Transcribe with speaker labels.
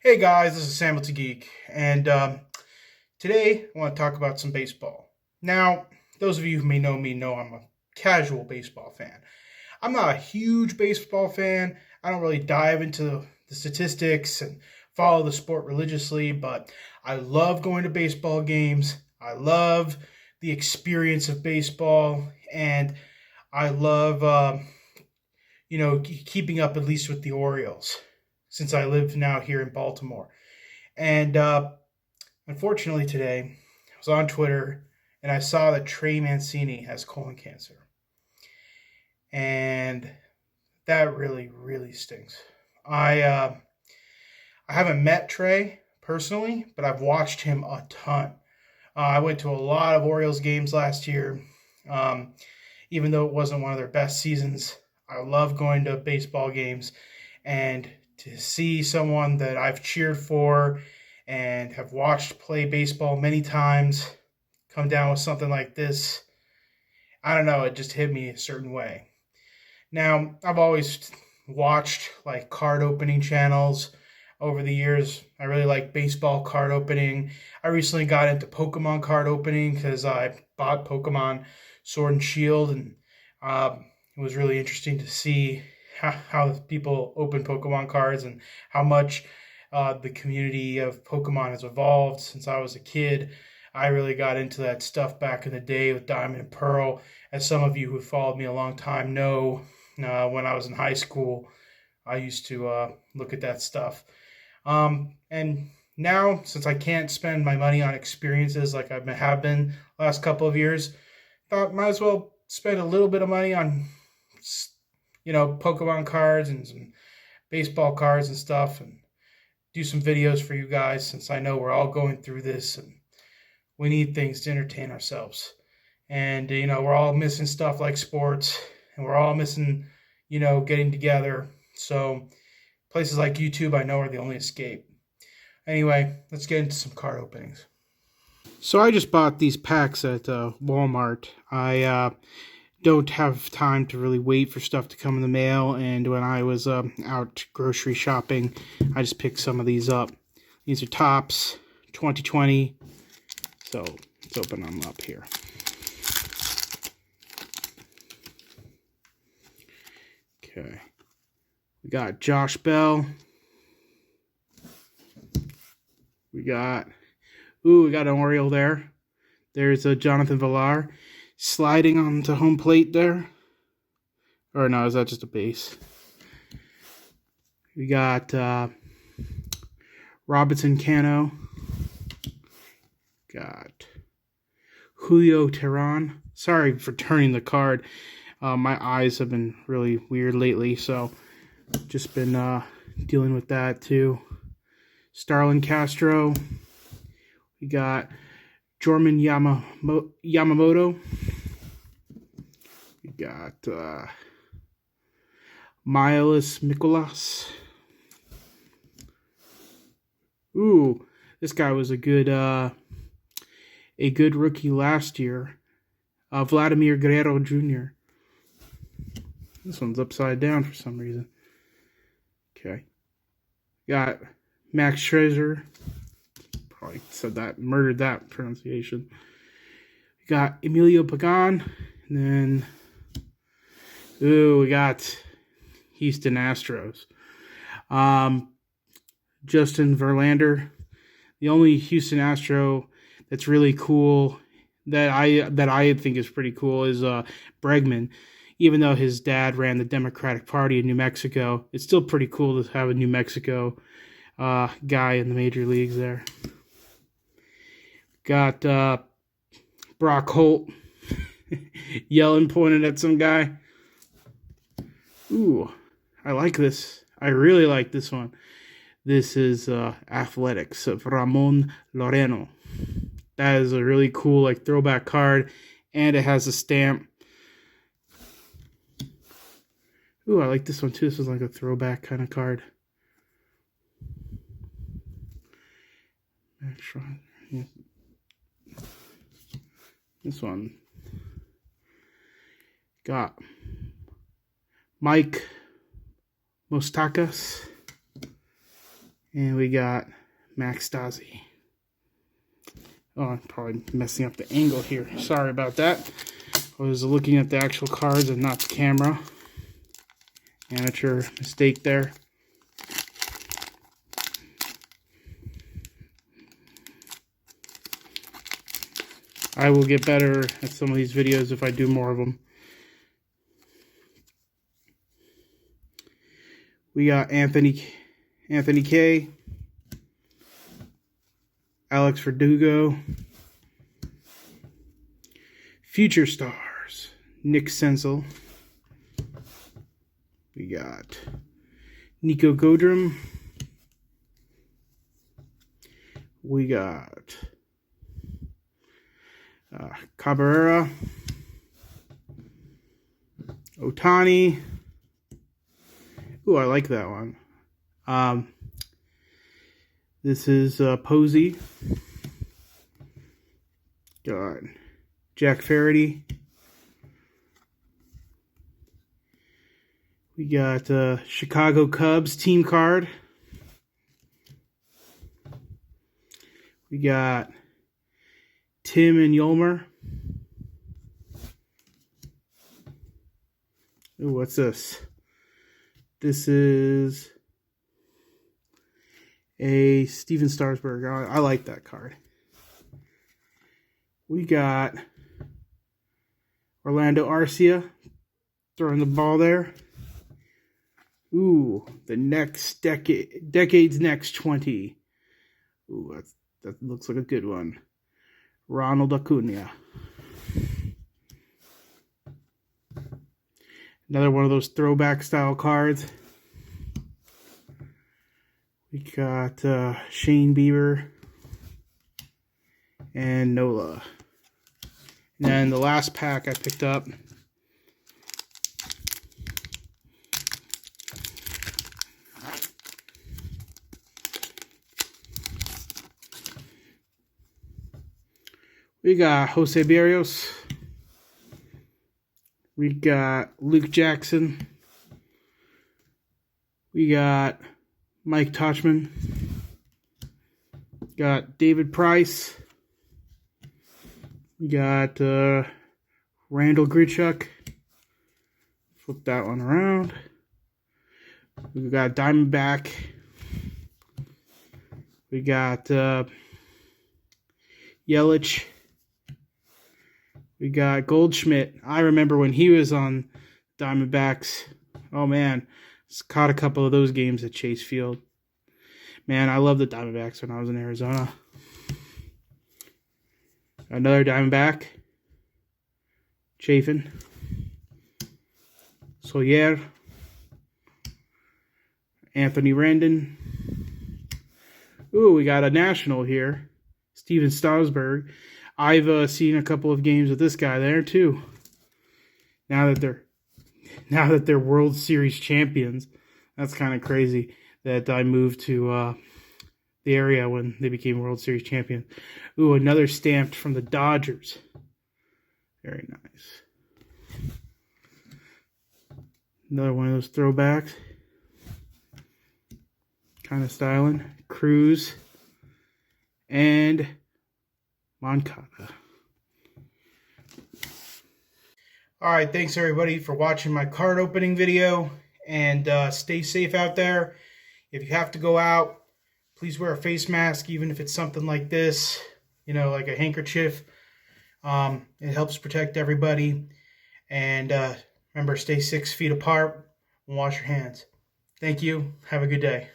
Speaker 1: Hey guys, this is Samuel T. Geek, and today I want to talk about some baseball. Now, those of you who may know me know I'm a casual baseball fan. I'm not a huge baseball fan. I don't really dive into the statistics and follow the sport religiously, but I love going to baseball games. I love the experience of baseball, and I love keeping up at least with the Orioles since I live now here in Baltimore. And unfortunately, today I was on Twitter and I saw that Trey Mancini has colon cancer, and that really, really stinks. I haven't met Trey personally, but I've watched him a ton. I went to a lot of Orioles games last year, um, even though it wasn't one of their best seasons. I love going to baseball games, and to see someone that I've cheered for and have watched play baseball many times come down with something like this, I don't know, it just hit me a certain way. Now, I've always watched like card opening channels over the years. I really like baseball card opening. I recently got into Pokemon card opening because I bought Pokemon Sword and Shield, and it was really interesting to see how people open Pokemon cards and how much the community of Pokemon has evolved since I was a kid. I really got into that stuff back in the day with Diamond and Pearl. As some of you who followed me a long time know, when I was in high school, I used to look at that stuff. And now, since I can't spend my money on experiences like I have been last couple of years, thought might as well spend a little bit of money on, Pokemon cards and some baseball cards and stuff, and do some videos for you guys since I know we're all going through this and we need things to entertain ourselves. And, we're all missing stuff like sports, and we're all missing, getting together. So places like YouTube, I know, are the only escape. Anyway, let's get into some card openings. So I just bought these packs at Walmart. I don't have time to really wait for stuff to come in the mail, and when I was out grocery shopping, I just picked some of these up. These are Topps 2020. So let's open them up here. Okay. We got Josh Bell. We got an Oriole there. There's a Jonathan Villar sliding onto home plate there. Or no, is that just a base? We got Robinson Cano. Got Julio Teheran. Sorry for turning the card. My eyes have been really weird lately, so just been dealing with that too. Starlin Castro. We got Jorman Yamamoto. We got Miles Mikolas. Ooh, this guy was a good rookie last year. Vladimir Guerrero Jr. This one's upside down for some reason. Okay. Got Max Scherzer. Probably murdered that pronunciation. We got Emilio Pagan. And then, we got Houston Astros. Justin Verlander. The only Houston Astro that's really cool that I think is pretty cool is Bregman. Even though his dad ran the Democratic Party in New Mexico, it's still pretty cool to have a New Mexico guy in the major leagues there. Got Brock Holt yelling, pointing at some guy. Ooh, I like this. I really like this one. This is Athletics of Ramon Laureano. That is a really cool throwback card, and it has a stamp. Ooh, I like this one too. This was like a throwback kind of card. Yeah. This one got Mike Moustakas. And we got Max Stassi. Oh, I'm probably messing up the angle here. Sorry about that. I was looking at the actual cards and not the camera. Amateur mistake there. I will get better at some of these videos if I do more of them. We got Anthony K, Alex Verdugo, Future Stars, Nick Senzel. We got Nico Godrum. We got Cabrera, Otani. Ooh, I like that one. This is Posey. Got Jack Faraday. We got Chicago Cubs team card. We got Tim and Yolmer. Ooh, what's this? This is a Steven Strasburg. I like that card. We got Orlando Arcia throwing the ball there. Ooh, the next decade's next 20. Ooh, that looks like a good one. Ronald Acuna. Another one of those throwback style cards. We got Shane Bieber and Nola. And then the last pack I picked up. We got Jose Berrios. We got Luke Jackson. We got Mike Tauchman. Got David Price. We got Randall Grichuk. Flip that one around. We got Diamondback. We got Yelich. We got Goldschmidt. I remember when he was on Diamondbacks. Oh, man. Caught a couple of those games at Chase Field. Man, I loved the Diamondbacks when I was in Arizona. Another Diamondback. Chafin. Solier. Anthony Rendon. Ooh, we got a national here. Steven Strasburg. I've seen a couple of games with this guy there too. Now that they're World Series champions, that's kind of crazy that I moved to the area when they became World Series champions. Ooh, another stamped from the Dodgers. Very nice. Another one of those throwbacks. Kind of styling. Cruz and Moncada. All right, thanks everybody for watching my card opening video, and stay safe out there. If you have to go out, please wear a face mask, even if it's something like this, you know, like a handkerchief. It helps protect everybody. And remember, stay 6 feet apart and wash your hands. Thank you. Have a good day.